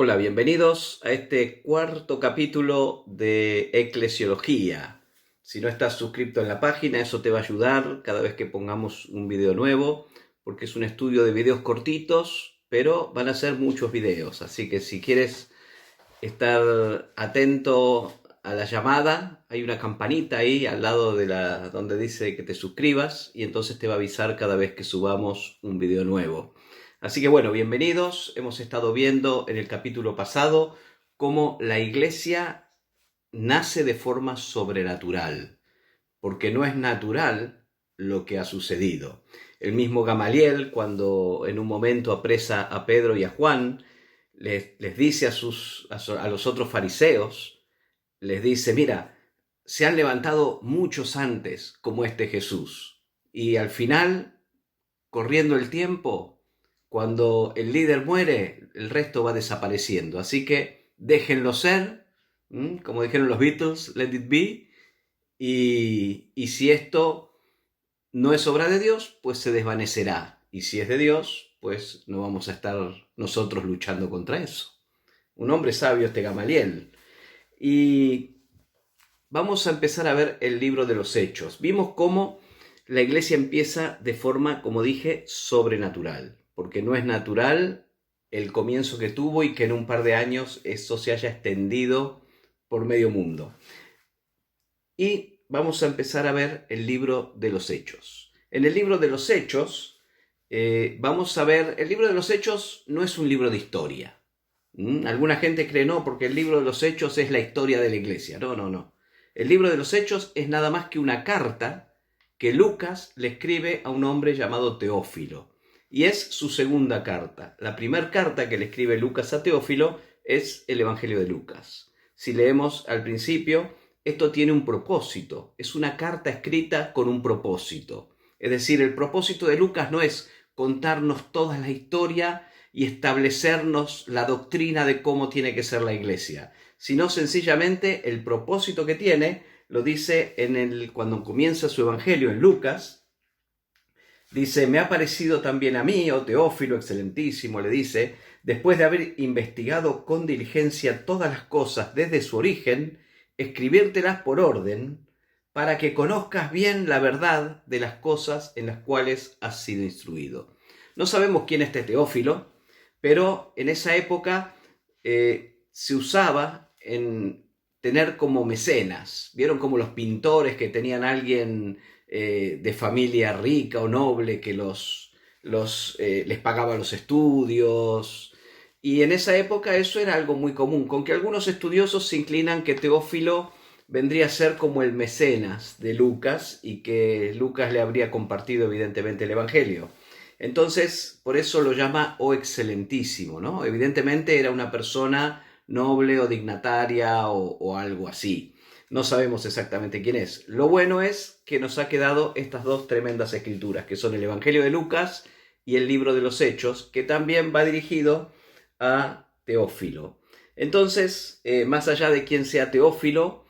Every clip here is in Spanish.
Hola, bienvenidos a este cuarto capítulo de Eclesiología. Si no estás suscrito en la página, eso te va a ayudar cada vez que pongamos un video nuevo, porque es un estudio de videos cortitos, pero van a ser muchos videos. Así que si quieres estar atento a la llamada, hay una campanita ahí al lado de donde dice que te suscribas y entonces te va a avisar cada vez que subamos un video nuevo. Así que bueno, bienvenidos. Hemos estado viendo en el capítulo pasado cómo la iglesia nace de forma sobrenatural, porque no es natural lo que ha sucedido. El mismo Gamaliel, cuando en un momento apresa a Pedro y a Juan, les dice a los otros fariseos, les dice, mira, se han levantado muchos antes como este Jesús. Y al final, corriendo el tiempo, cuando el líder muere, el resto va desapareciendo. Así que déjenlo ser, como dijeron los Beatles, let it be. Y si esto no es obra de Dios, pues se desvanecerá. Y si es de Dios, pues no vamos a estar nosotros luchando contra eso. Un hombre sabio este Gamaliel. Y vamos a empezar a ver el libro de los Hechos. Vimos cómo la iglesia empieza de forma, como dije, sobrenatural, porque no es natural el comienzo que tuvo y que en un par de años eso se haya extendido por medio mundo. Y vamos a empezar a ver el libro de los Hechos. En el libro de los Hechos, vamos a ver, el libro de los Hechos no es un libro de historia. Alguna gente cree no, porque el libro de los Hechos es la historia de la iglesia. No. El libro de los Hechos es nada más que una carta que Lucas le escribe a un hombre llamado Teófilo. Y es su segunda carta. La primera carta que le escribe Lucas a Teófilo es el Evangelio de Lucas. Si leemos al principio, esto tiene un propósito. Es una carta escrita con un propósito. Es decir, el propósito de Lucas no es contarnos toda la historia y establecernos la doctrina de cómo tiene que ser la iglesia, sino sencillamente el propósito que tiene, lo dice cuando comienza su evangelio en Lucas, dice, me ha parecido también a mí, oh Teófilo, excelentísimo, le dice, después de haber investigado con diligencia todas las cosas desde su origen, escribírtelas por orden, para que conozcas bien la verdad de las cosas en las cuales has sido instruido. No sabemos quién es este Teófilo, pero en esa época se usaba en tener como mecenas. ¿Vieron como los pintores que tenían alguien de familia rica o noble que les pagaba los estudios? Y en esa época eso era algo muy común, con que algunos estudiosos se inclinan que Teófilo vendría a ser como el mecenas de Lucas y que Lucas le habría compartido evidentemente el Evangelio. Entonces, por eso lo llama o excelentísimo, ¿no? Evidentemente era una persona noble o dignataria o algo así. No sabemos exactamente quién es. Lo bueno es que nos ha quedado estas dos tremendas escrituras, que son el Evangelio de Lucas y el libro de los Hechos, que también va dirigido a Teófilo. Entonces, más allá de quién sea Teófilo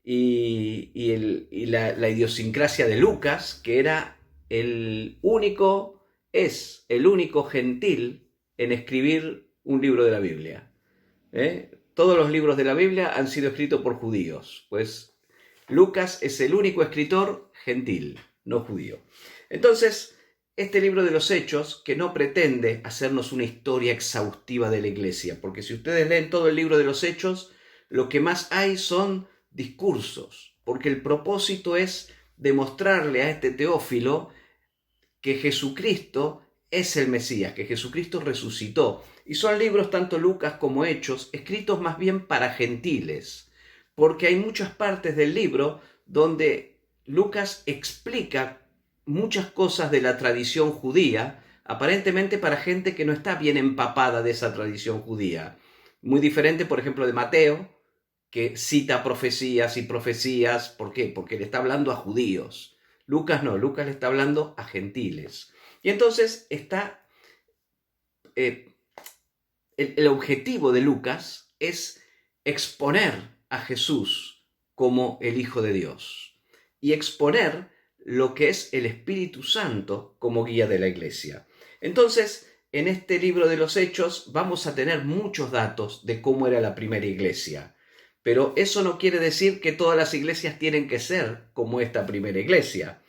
y la idiosincrasia de Lucas, que era es el único gentil en escribir un libro de la Biblia. Todos los libros de la Biblia han sido escritos por judíos, pues Lucas es el único escritor gentil, no judío. Entonces, este libro de los Hechos, que no pretende hacernos una historia exhaustiva de la iglesia, porque si ustedes leen todo el libro de los Hechos, lo que más hay son discursos, porque el propósito es demostrarle a este Teófilo que Jesucristo es el Mesías, que Jesucristo resucitó. Y son libros, tanto Lucas como Hechos, escritos más bien para gentiles, porque hay muchas partes del libro donde Lucas explica muchas cosas de la tradición judía, aparentemente para gente que no está bien empapada de esa tradición judía. Muy diferente, por ejemplo, de Mateo, que cita profecías y profecías. ¿Por qué? Porque le está hablando a judíos. Lucas no, Lucas le está hablando a gentiles. Y entonces está el objetivo de Lucas es exponer a Jesús como el Hijo de Dios y exponer lo que es el Espíritu Santo como guía de la iglesia. Entonces, en este libro de los Hechos vamos a tener muchos datos de cómo era la primera iglesia. Pero eso no quiere decir que todas las iglesias tienen que ser como esta primera iglesia.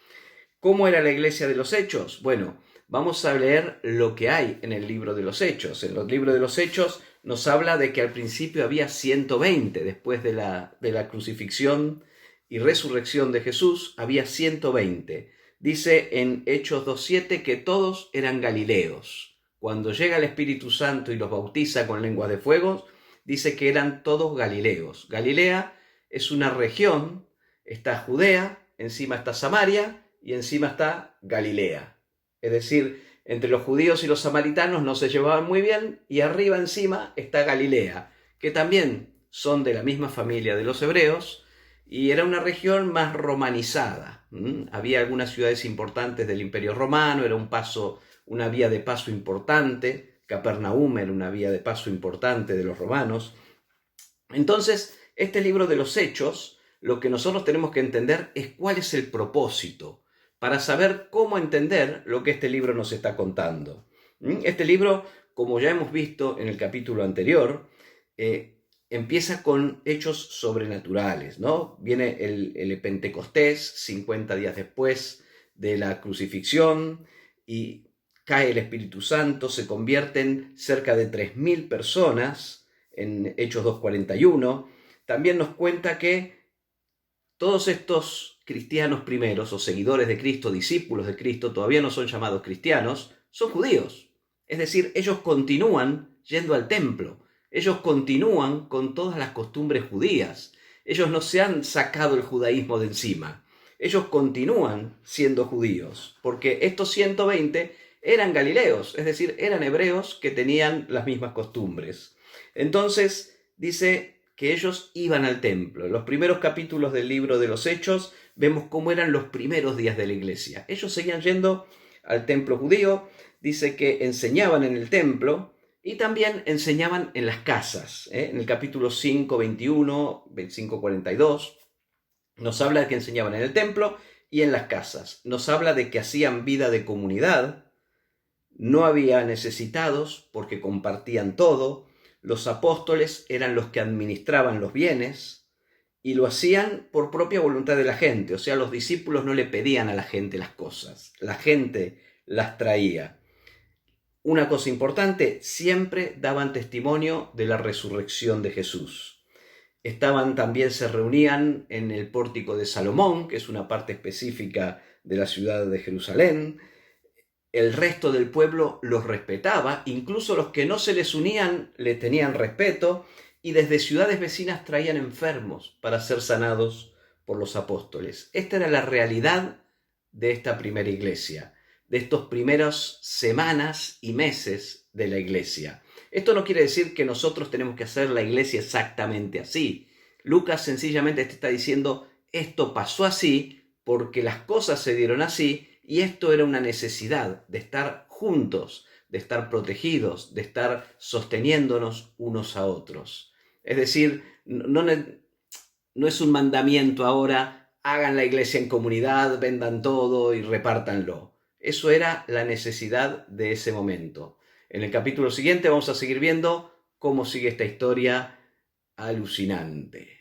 ¿Cómo era la iglesia de los Hechos? Bueno, vamos a leer lo que hay en el libro de los Hechos. En los libros de los Hechos nos habla de que al principio había 120, después de la crucifixión y resurrección de Jesús, había 120. Dice en Hechos 2:7 que todos eran galileos. Cuando llega el Espíritu Santo y los bautiza con lenguas de fuego, dice que eran todos galileos. Galilea es una región, está Judea, encima está Samaria, y encima está Galilea. Es decir, entre los judíos y los samaritanos no se llevaban muy bien, y arriba encima está Galilea, que también son de la misma familia de los hebreos, y era una región más romanizada. Había algunas ciudades importantes del Imperio Romano, era una vía de paso importante. Capernaum era una vía de paso importante de los romanos. Entonces, este libro de los Hechos, lo que nosotros tenemos que entender es cuál es el propósito, para saber cómo entender lo que este libro nos está contando. Este libro, como ya hemos visto en el capítulo anterior, empieza con hechos sobrenaturales, ¿no? Viene el Pentecostés, 50 días después de la crucifixión, y cae el Espíritu Santo, se convierten cerca de 3.000 personas en Hechos 2:41. También nos cuenta que todos estos cristianos primeros, o seguidores de Cristo, discípulos de Cristo, todavía no son llamados cristianos, son judíos. Es decir, ellos continúan yendo al templo, ellos continúan con todas las costumbres judías, ellos no se han sacado el judaísmo de encima, ellos continúan siendo judíos, porque estos 120 eran galileos, es decir, eran hebreos que tenían las mismas costumbres. Entonces, dice que ellos iban al templo. En los primeros capítulos del libro de los Hechos vemos cómo eran los primeros días de la iglesia. Ellos seguían yendo al templo judío, dice que enseñaban en el templo y también enseñaban en las casas. En el capítulo 5, 21, 25, 42, nos habla de que enseñaban en el templo y en las casas. Nos habla de que hacían vida de comunidad, no había necesitados porque compartían todo. Los apóstoles eran los que administraban los bienes y lo hacían por propia voluntad de la gente. O sea, los discípulos no le pedían a la gente las cosas, la gente las traía. Una cosa importante, siempre daban testimonio de la resurrección de Jesús. También se reunían en el pórtico de Salomón, que es una parte específica de la ciudad de Jerusalén. El resto del pueblo los respetaba, incluso los que no se les unían le tenían respeto, y desde ciudades vecinas traían enfermos para ser sanados por los apóstoles. Esta era la realidad de esta primera iglesia, de estos primeros semanas y meses de la iglesia. Esto no quiere decir que nosotros tenemos que hacer la iglesia exactamente así. Lucas sencillamente te está diciendo, esto pasó así porque las cosas se dieron así, y esto era una necesidad de estar juntos, de estar protegidos, de estar sosteniéndonos unos a otros. Es decir, no es un mandamiento ahora, hagan la iglesia en comunidad, vendan todo y repártanlo. Eso era la necesidad de ese momento. En el capítulo siguiente vamos a seguir viendo cómo sigue esta historia alucinante.